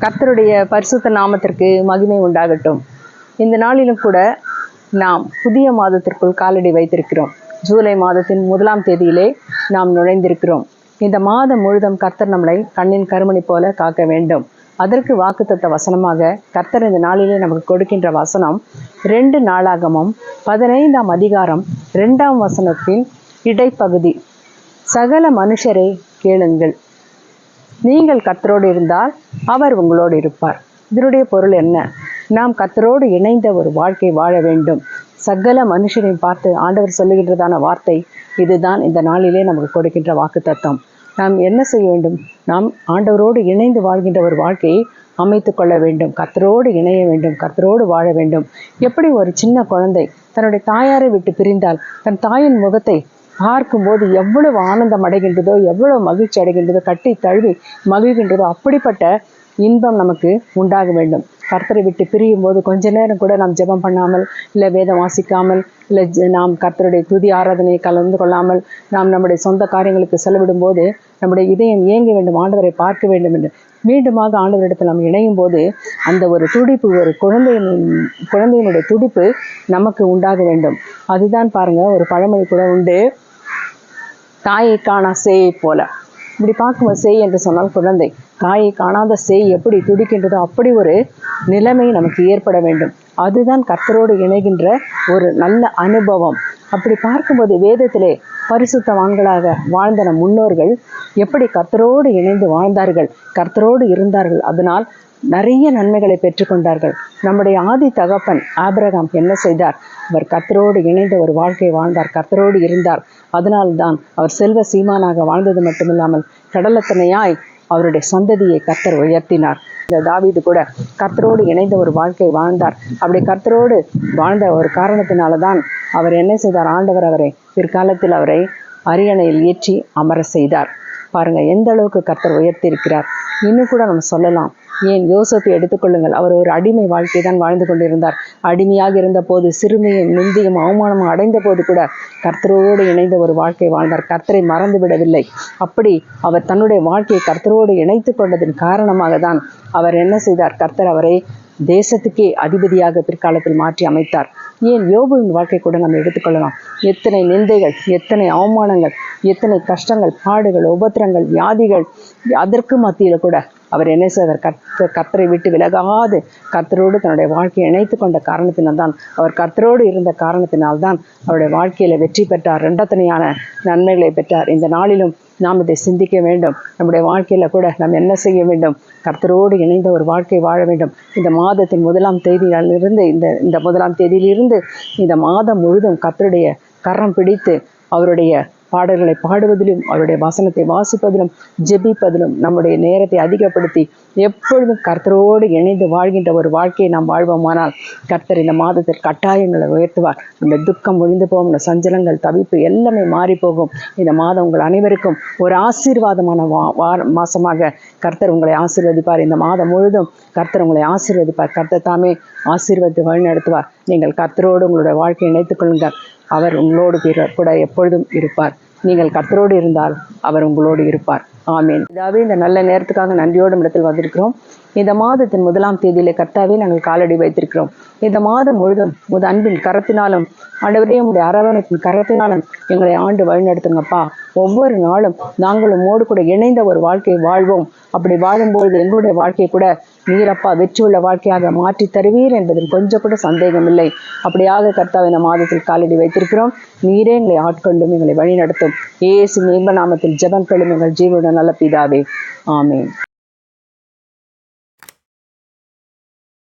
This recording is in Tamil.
கர்த்தருடைய பரிசுத்த நாமத்திற்கு மகிமை உண்டாகட்டும். இந்த நாளிலும் கூட நாம் புதிய மாதத்திற்குள் காலடி வைத்திருக்கிறோம். ஜூலை மாதத்தின் 1ஆம் தேதியிலே நாம் நுழைந்திருக்கிறோம். இந்த மாதம் முழுதும் கர்த்தர் நம்மளை கண்ணின் கருமணி போல காக்க வேண்டும். அதற்கு வாக்குத்தத்த வசனமாக கர்த்தர் இந்த நாளிலே நமக்கு கொடுக்கின்ற வசனம் 2 நாளாகமம் 15ஆம் அதிகாரம் 2ஆம் வசனத்தின் இடைப்பகுதி. சகல மனுஷரை கேளுங்கள், நீங்கள் கர்த்தரோடு இருந்தால் அவர் உங்களோடு இருப்பார். இதனுடைய பொருள் என்ன? நாம் கர்த்தரோடு இணைந்த ஒரு வாழ்க்கை வாழ வேண்டும். சகல மனுஷரையும் பார்த்து ஆண்டவர் சொல்லுகின்றதான வார்த்தை இதுதான். இந்த நாளிலே நமக்கு கொடுக்கின்ற வாக்குத்தத்தம். நாம் என்ன செய்ய வேண்டும்? நாம் ஆண்டவரோடு இணைந்து வாழ்கின்ற ஒரு வாழ்க்கையை அமைத்து கொள்ள வேண்டும். கர்த்தரோடு இணைய வேண்டும், கர்த்தரோடு வாழ வேண்டும். எப்படி ஒரு சின்ன குழந்தை தன்னுடைய தாயாரை விட்டு பிரிந்தால் தன் தாயின் முகத்தை பார்க்கும்போது எவ்வளவு ஆனந்தம் அடைகின்றதோ, எவ்வளவு மகிழ்ச்சி அடைகின்றதோ, கட்டி தழுவி மகிழ்கின்றதோ, அப்படிப்பட்ட இன்பம் நமக்கு உண்டாக வேண்டும். கர்த்தரை விட்டு பிரியும் போது கொஞ்ச நேரம் கூட நாம் ஜெபம் பண்ணாமல், இல்லை வேதம் வாசிக்காமல், இல்லை நாம் கர்த்தருடைய துதி ஆராதனையை கலந்து கொள்ளாமல் நாம் நம்முடைய சொந்த காரியங்களுக்கு செலவிடும் போது நம்முடைய இதயம் ஏங்க வேண்டும், ஆண்டவரை பார்க்க வேண்டும் என்று மீண்டுமாக ஆண்டவரிடத்தில் நாம் இணையும் போது அந்த ஒரு துடிப்பு, ஒரு குழந்தையினுடைய துடிப்பு நமக்கு உண்டாக வேண்டும். அதுதான் பாருங்க, ஒரு பழமொழி கூட உண்டு, தாயை காணா சேயை போல. இப்படி பார்க்கும்போது சேய் என்று சொன்னால் குழந்தை, தாயை காணாத சேய் எப்படி துடிக்கின்றதோ அப்படி ஒரு நிலைமை நமக்கு ஏற்பட வேண்டும். அதுதான் கர்த்தரோடு இணைகின்ற ஒரு நல்ல அனுபவம். அப்படி பார்க்கும்போது வேதத்திலே பரிசுத்தவான்களாக வாழ்ந்த நம் முன்னோர்கள் எப்படி கர்த்தரோடு இணைந்து வாழ்ந்தார்கள், கர்த்தரோடு இருந்தார்கள். அதனால் நிறைய நன்மைகளை பெற்றுக்கொண்டார்கள். நம்முடைய ஆதி தகப்பன் ஆபிரகாம் என்ன செய்தார்? அவர் கர்த்தரோடு இணைந்த ஒரு வாழ்க்கை வாழ்ந்தார், கர்த்தரோடு இருந்தார். அதனால்தான் அவர் செல்வ சீமானாக வாழ்ந்தது மட்டுமில்லாமல் கடலத்தனையாய் அவருடைய சந்ததியை கர்த்தர் உயர்த்தினார். இந்த தாவீது கூட கர்த்தரோடு இணைந்த ஒரு வாழ்க்கை வாழ்ந்தார். அப்படி கர்த்தரோடு வாழ்ந்த ஒரு காரணத்தினால தான் அவர் என்ன செய்தார்? ஆண்டவர் அவரை பிற்காலத்தில் அவரை அரியணையில் ஏற்றி அமர செய்தார். பாருங்க எந்த அளவுக்கு கர்த்தர் உயர்த்தி இருக்கிறார். இன்னும் கூட நம்ம சொல்லலாம். ஏன் யோசேப்பை எடுத்துக்கொள்ளுங்கள். அவர் ஒரு அடிமை வாழ்க்கை தான் வாழ்ந்து கொண்டிருந்தார். அடிமையாக இருந்த போது சிறுமையும் நிந்தியும் அவமானமும் அடைந்த போது கூட கர்த்தரோடு இணைந்த ஒரு வாழ்க்கை வாழ்ந்தார். கர்த்தரை மறந்து விடவில்லை. அப்படி அவர் தன்னுடைய வாழ்க்கையை கர்த்தரோடு இணைத்து கொண்டதன் காரணமாக தான் அவர் என்ன செய்தார்? கர்த்தர் அவரை தேசத்துக்கே அதிபதியாக பிற்காலத்தில் மாற்றி அமைத்தார். ஏன் யோபுவின் வாழ்க்கை கூட நம்ம எடுத்துக்கொள்ளலாம். எத்தனை நிந்தைகள், எத்தனை அவமானங்கள், எத்தனை கஷ்டங்கள், பாடுகள், உபத்திரங்கள், வியாதிகள், அதற்கு மத்தியில் கூட அவர் என்ன செய்தார்? கர்த்தரை விட்டு விலகாது கர்த்தரோடு தன்னுடைய வாழ்க்கையை இணைத்து கொண்ட காரணத்தினால்தான், அவர் கர்த்தரோடு இருந்த காரணத்தினால்தான் அவருடைய வாழ்க்கையில வெற்றி பெற்றார், இரண்டத்தனையான நன்மைகளை பெற்றார். இந்த நாளிலும் நாம் இதை சிந்திக்க வேண்டும். நம்முடைய வாழ்க்கையில கூட நாம் என்ன செய்ய வேண்டும்? கர்த்தரோடு இணைந்த ஒரு வாழ்க்கை வாழ வேண்டும். இந்த மாதத்தின் 1ஆம் தேதியிலிருந்து இந்த 1ஆம் தேதியிலிருந்து இந்த மாதம் முழுதும் கர்த்தருடைய கரம் பிடித்து அவருடைய பாடல்களை பாடுவதிலும், அவருடைய வசனத்தை வாசிப்பதிலும், ஜெபிப்பதிலும் நம்முடைய நேரத்தை அதிகப்படுத்தி எப்பொழுதும் கர்த்தரோடு இணைந்து வாழ்கின்ற ஒரு வாழ்க்கையை நாம் வாழ்வோமானால் கர்த்தர் இந்த மாதத்தில் கட்டாயங்களை உயர்த்துவார். இந்த துக்கம் ஒழிந்து போகும், இந்த சஞ்சலங்கள், தவிப்பு எல்லாமே மாறி போகும். இந்த மாதம் உங்கள் அனைவருக்கும் ஒரு ஆசீர்வாதமான மாசமாக கர்த்தர் உங்களை ஆசீர்வதிப்பார். இந்த மாதம் முழுதும் கர்த்தர் உங்களை ஆசீர்வதிப்பார். கர்த்தர் தாமே ஆசீர்வதித்து வழிநடத்துவார். நீங்கள் கர்த்தரோடு உங்களுடைய வாழ்க்கையை இணைத்துக் கொள்ளுங்கள். அவர் உங்களோடு கூட எப்பொழுதும் இருப்பார். நீங்கள் கர்த்தரோடு இருந்தால் அவர் உங்களோடு இருப்பார். ஆமீன். இதாவே இந்த நல்ல நேரத்துக்காக நன்றியோடு இடத்தில் வந்திருக்கிறோம். இந்த மாதத்தின் 1ஆம் தேதியிலே கர்த்தாவே நாங்கள் காலடி வைத்திருக்கிறோம். இந்த மாதம் முழுதும் உமது அன்பின் கரத்தினாலும் ஆண்டவரே உங்களுடைய அரவணைப்பின் கரத்தினாலும் எங்களை ஆண்டு வழிநடத்துங்கப்பா. ஒவ்வொரு நாளும் நாங்கள் உம்மோடு கூட இணைந்த ஒரு வாழ்க்கையை வாழ்வோம். அப்படி வாழும்பொழுது எங்களுடைய வாழ்க்கையை கூட நீரப்பா வெற்றியுள்ள வாழ்க்கையாக மாற்றி தருவீர் என்பதில் கொஞ்சம் கூட சந்தேகம் இல்லை. அப்படியாக கர்த்தாவே இந்த மாதத்தில் காலடி வைத்திருக்கிறோம். நீரே எங்களை ஆட்கொண்டும் எங்களை வழி நடத்தும். இயேசு இன்ப நாமத்தில் ஜெபம் கேளும் எங்கள் ஜீவனுடன் நல்ல பிதாவே. ஆமேன்.